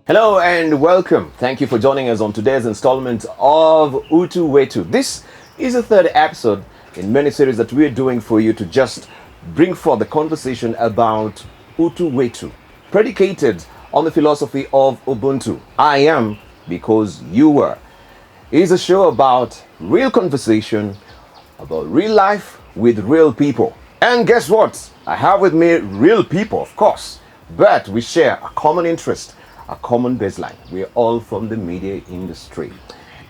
Hello and welcome. Thank you for joining us on today's installment of Wetu. This is the third episode in many series that we're doing for you to just bring forth the conversation about Wetu, predicated on the philosophy of Ubuntu. I am because you were. It's a show about real conversation, about real life with real people. And guess what? I have with me real people, of course, but we share a common interest, a common baseline. We're all from the media industry.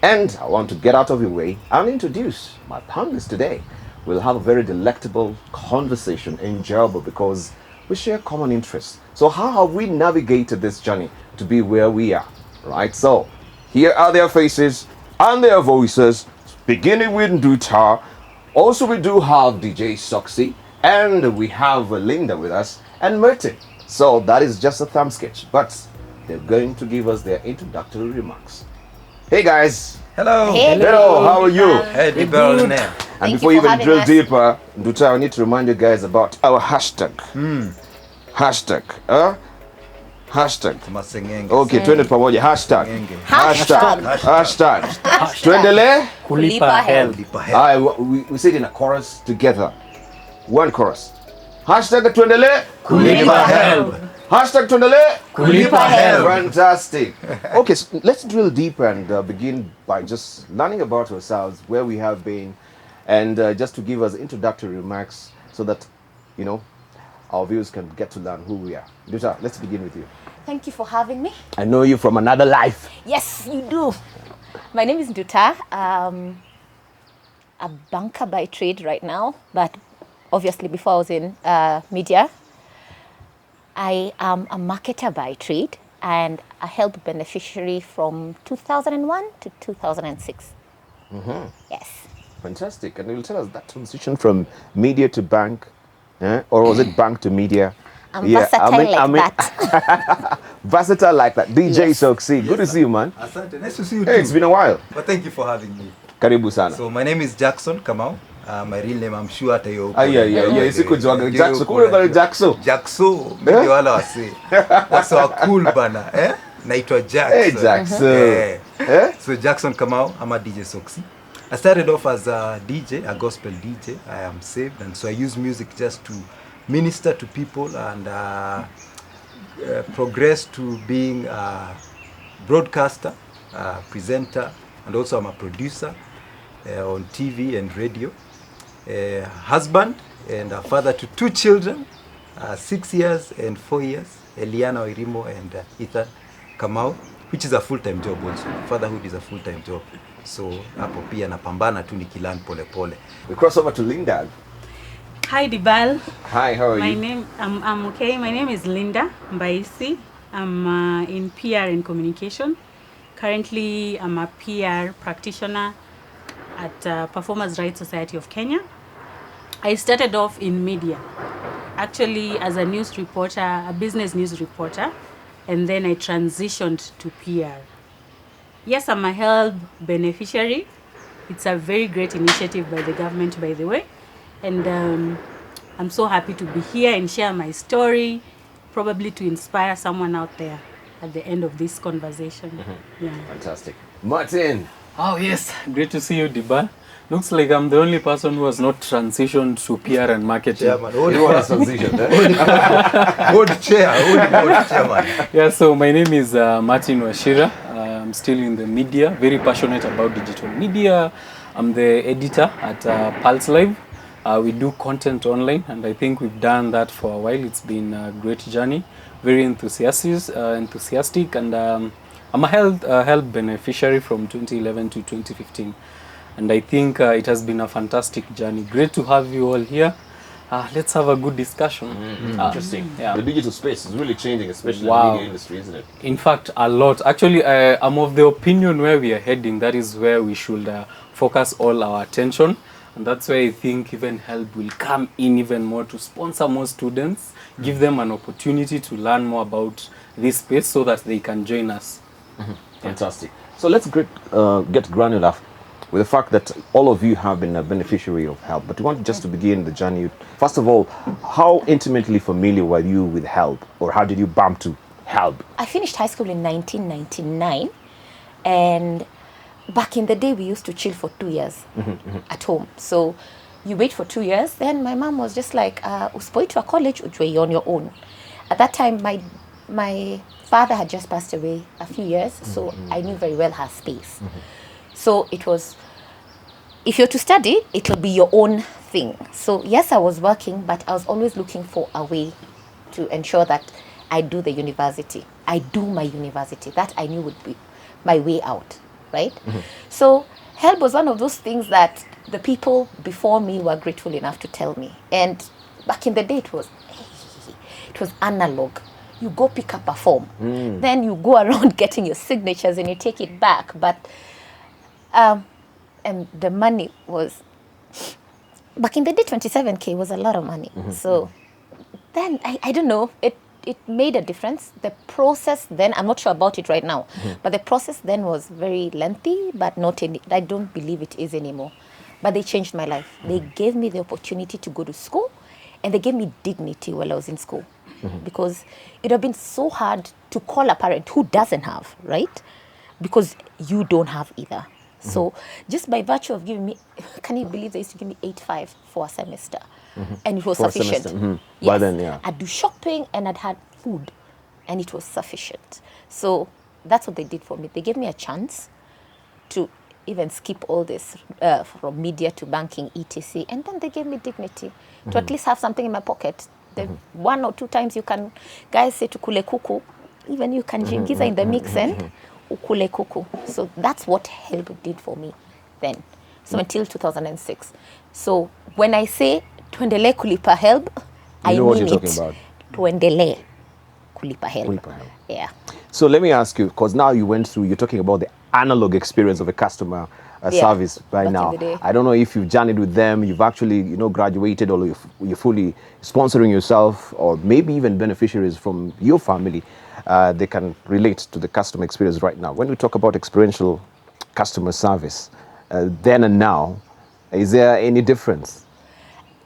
And I want to get out of your way and introduce my panelists today. We'll have a very delectable conversation, enjoyable, because we share common interests. So how have we navigated this journey to be where we are? Right, so here are their faces and their voices, beginning with Nduta. Also, we do have DJ Soxy, and we have Linda with us, and Merton. So that is just a thumb sketch, but they're going to give us their introductory remarks. Hey guys. Hello. Hello, how are you? Hey, good. And before you even drill deeper, Nduta, I need to remind you guys about our hashtag. Hashtag. Hashtag. Okay, twende pamoja. Hashtag. Tuendelee Kulipa HELB. we say it in a chorus together. One chorus. Hashtag tuendelee Kulipa HELB. Hashtag tuendelee Kulipa HELB. Fantastic. Okay, so let's drill deeper and begin by just learning about ourselves, where we have been, and just to give us introductory remarks so that, you know, our viewers can get to learn who we are. Duta, let's begin with you. Thank you for having me. I know you from another life. Yes, you do. My name is Nduta. A banker by trade right now, but obviously before I was in media. I am a marketer by trade and a HELB beneficiary from 2001 to 2006. Yes. Fantastic. And you'll tell us that transition from media to bank, or was it bank to media? I'm versatile like that. Versatile like that. DJ Yes. Soxy, good to see you, man. Asante, nice to see you Hey, too. it's been a while. But thank you for having me. Karibu sana. So my name is Jackson Kamau. My real name, I'm sure hata yo. Yeah. Sikujuaga Jackson. Kule kwa Jackson. Jackson, mimi wala wase. Wase wa cool bana, Naitwa Jackson. Hey, Jackson. So Jackson Kamau, I'm a DJ Soxy. I started off as a DJ, a gospel DJ. I am saved, and so I use music just to minister to people and progress to being a broadcaster, presenter, and also I'm a producer on TV and radio, husband and a father to two children, 6 years and 4 years, Eliana Oirimo and Ethan Kamau, which is a full-time job also. Fatherhood is a full-time job. So hapo pia napambana tu nikilearn pole pole. We cross over to Linda. Hi Dibal. Hi, how are you? I'm okay. My name is Linda Mbaisi. I'm in PR and communication. Currently, I'm a PR practitioner at Performers Rights Society of Kenya. I started off in media, actually as a news reporter, a business news reporter, and then I transitioned to PR. Yes, I'm a HELB beneficiary. It's a very great initiative by the government, by the way. And I'm so happy to be here and share my story, probably to inspire someone out there at the end of this conversation. Yeah. Fantastic. Martin. Oh yes, great to see you, Diba. Looks like I'm the only person who has not transitioned to PR and marketing. Yeah, man. You want to transition, Hold chairman. Yeah, so my name is Martin Washira. I'm still in the media, very passionate about digital media. I'm the editor at Pulse Live. We do content online, and I think we've done that for a while. It's been a great journey, very enthusiastic, and I'm a HELB beneficiary from 2011 to 2015. And I think it has been a fantastic journey. Great to have you all here. Let's have a good discussion. Interesting. Yeah. The digital space is really changing, especially in Wow. the media industry, isn't it? In fact, a lot. Actually, I'm of the opinion where we are heading, that is where we should focus all our attention. And that's why I think even HELB will come in even more to sponsor more students, give them an opportunity to learn more about this space so that they can join us. Fantastic. So let's get granular with the fact that all of you have been a beneficiary of HELB. But we want just to begin the journey. First of all, how intimately familiar were you with HELB, or how did you bump to HELB? I finished high school in 1999, and back in the day, we used to chill for 2 years at home. So you wait for 2 years. Then my mom was just like, "Uspoi to a college, ujue on your own." At that time, my father had just passed away a few years, so I knew very well her space. So it was, if you're to study, it'll be your own thing. So yes, I was working, but I was always looking for a way to ensure that I do the university. I do my university. That I knew would be my way out, right? So HELB was one of those things that the people before me were grateful enough to tell me. And back in the day, it was analog. You go pick up a form, then you go around getting your signatures and you take it back. But and the money was, back in the day, 27K was a lot of money. So then I don't know, it made a difference. The process then, I'm not sure about it right now, but the process then was very lengthy, but not any, I don't believe it is anymore. But they changed my life. They gave me the opportunity to go to school, and they gave me dignity while I was in school. Because it would have been so hard to call a parent who doesn't have, right? Because you don't have either. So just by virtue of giving me, can you believe they used to give me 8.5 for a semester? And it was For a sufficient. semester. Yes. By then, yeah. I'd do shopping and I'd had food, and it was sufficient. So that's what they did for me. They gave me a chance to even skip all this from media to banking, etc. And then they gave me dignity to at least have something in my pocket. The 1 or 2 times you can, guys say to kule kuku, even you can jingiza in the mix and ukule kuku. So that's what HELB did for me then. So until 2006. So when I say tuendele kulipa HELB, I know what mean you're talking it. about. Tuendele kulipa HELB. Kulipa HELB. Yeah. So let me ask you, because now you went through, you're talking about the analog experience of a customer Yeah, service right back in now. the day. I don't know if you've journeyed with them, you've actually, graduated, or you're fully sponsoring yourself, or maybe even beneficiaries from your family. They can relate to the customer experience right now. When we talk about experiential customer service, then and now, is there any difference?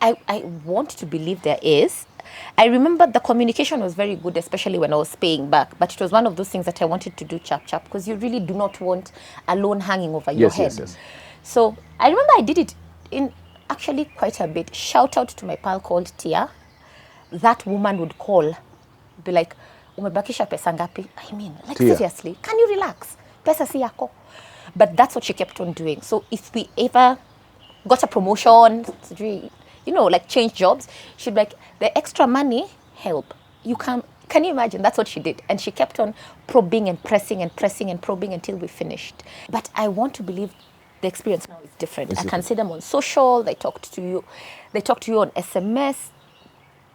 I want to believe there is. I remember the communication was very good, especially when I was paying back. But it was one of those things that I wanted to do chap, because you really do not want a loan hanging over your head. Yes. So I remember I did it in actually quite a bit. Shout out to my pal called Tia. That woman would call, be like, umebakisha pesa ngapi? I mean, like, Tia. seriously, can you relax? Pesa si yako. But that's what she kept on doing. So if we ever got a promotion, like change jobs, she'd be like, the extra money, help. You can you imagine? That's what she did. And she kept on probing and pressing and pressing and probing until we finished. But I want to believe the experience now is different. I can see them on social, they talk to you on SMS.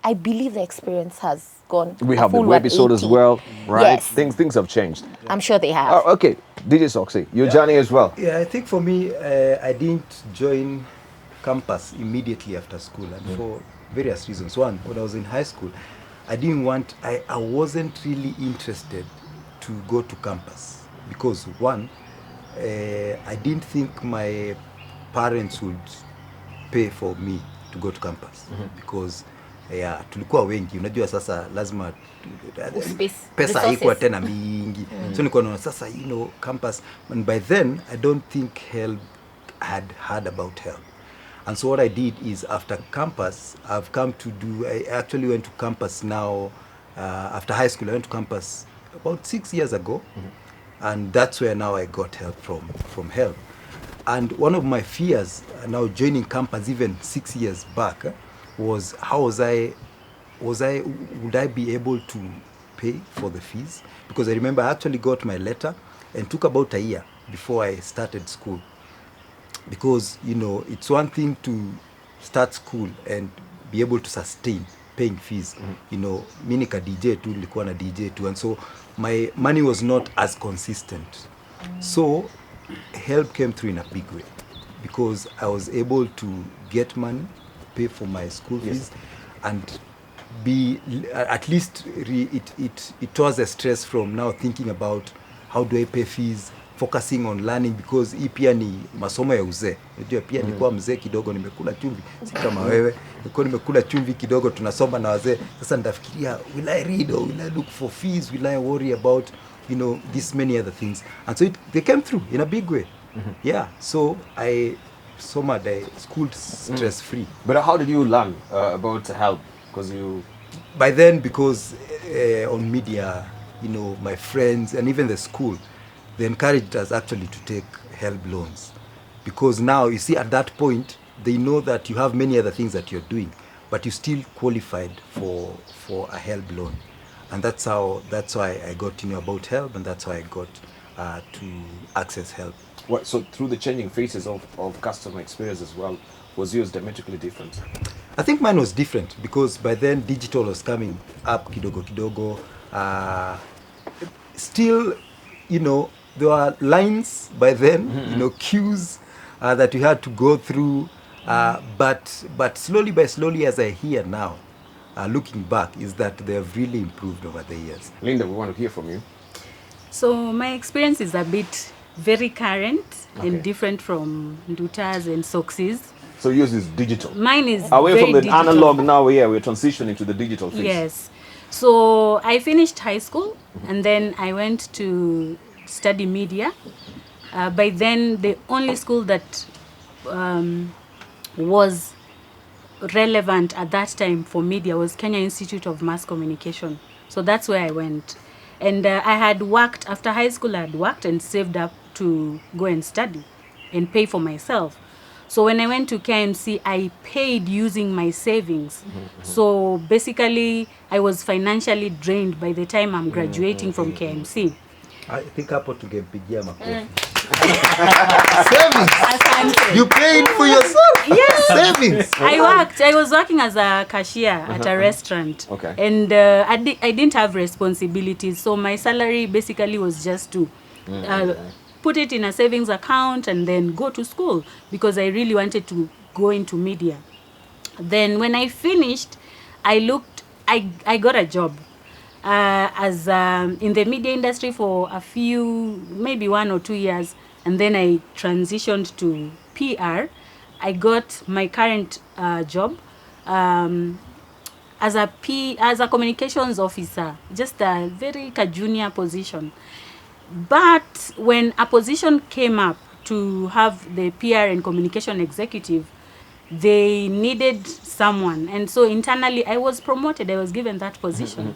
I believe the experience has gone. We a have the full webisode as 180. well, right? Yes. Things have changed. I'm sure they have. Oh, okay, DJ Soxy, your journey as well. Yeah, I think for me, I didn't join campus immediately after school, and for various reasons. One, when I was in high school, I wasn't really interested to go to campus because one, I didn't think my parents would pay for me to go to campus because tulikuwa wengi, unajua sasa lazima pesa haikuwa tena mingi, so nilikuwa naona sasa campus, and by then I don't think HELB had heard about HELB. And so what I did is after campus, I actually went to campus now, after high school I went to campus about 6 years ago, and that's where now I got help from HELB. And one of my fears now joining campus even 6 years back was would I be able to pay for the fees? Because I remember I actually got my letter and took about a year before I started school. Because it's one thing to start school and be able to sustain paying fees. Mi nika DJ tu, nilikuwa na DJ tu, and so my money was not as consistent. So HELB came through in a big way because I was able to get money, pay for my school fees, and be at least it was a stress from now thinking about how do I pay fees focusing on learning, because hii pia ni masomo ya uzee. Unajua pia nilikuwa mzee kidogo, nimekula chumvi, si kama wewe. Nilikuwa nimekula chumvi kidogo, tunasoma na wazee. Sasa nitafikiria, will I read or will I look for fees? Will I worry about, you know, this many other things? And so they came through in a big way. Yeah, so I summered, I schooled stress-free. But how did you learn about HELB? Because you... By then, because on media, you know, my friends and even the school, they encouraged us actually to take HELB loans. Because now, you see, at that point, they know that you have many other things that you're doing, but you still qualified for a HELB loan. And that's why I got to know about HELB, and that's why I got to access HELB. What, so through the changing phases of customer experience as well, was yours diametrically different? I think mine was different, because by then digital was coming up kidogo kidogo. Still, you know, there were lines by then, you know, queues that you had to go through. But slowly by slowly, as I hear now, looking back, is that they have really improved over the years. Linda, we want to hear from you. So my experience is a bit very current and different from Nduta's and Sox's. So yours is digital. Mine is away very from the digital. analog now. Here we're transitioning to the digital phase. Yes. So I finished high school and then I went to study media. By then, the only school that was relevant at that time for media was Kenya Institute of Mass Communication. So that's where I went. And I had worked, after high school I had worked and saved up to go and study and pay for myself. So when I went to KMC, I paid using my savings. So basically, I was financially drained by the time I'm graduating from KMC. I think hapo tungempigia makofi. Asante. You paid for yourself? Yes. Savings. I was working as a cashier at a restaurant. Okay. And I didn't have responsibilities. So my salary basically was just to put it in a savings account and then go to school, because I really wanted to go into media. Then when I finished, I got a job as in the media industry for a few, maybe 1 or 2 years, and then I transitioned to PR. I got my current job as a communications officer, just a very junior position. But when a position came up to have the PR and communication executive, they needed someone. And so internally, I was promoted. I was given that position.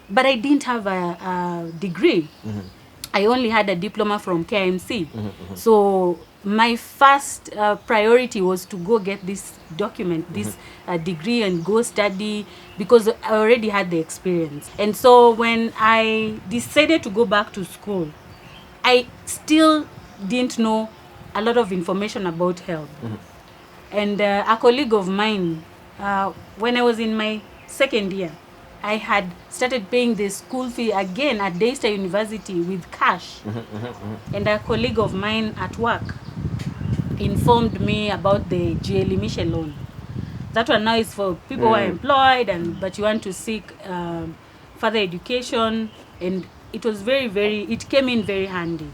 But I didn't have a degree. I only had a diploma from KMC. So my first priority was to go get this document, this degree, and go study, because I already had the experience. And so when I decided to go back to school, I still didn't know a lot of information about HELB. And a colleague of mine, when I was in my second year, I had started paying the school fee again at Daystar University with cash. And a colleague of mine at work informed me about the GLE Mission loan. That one now is for people who are employed, but you want to seek further education, and it was it came in very handy.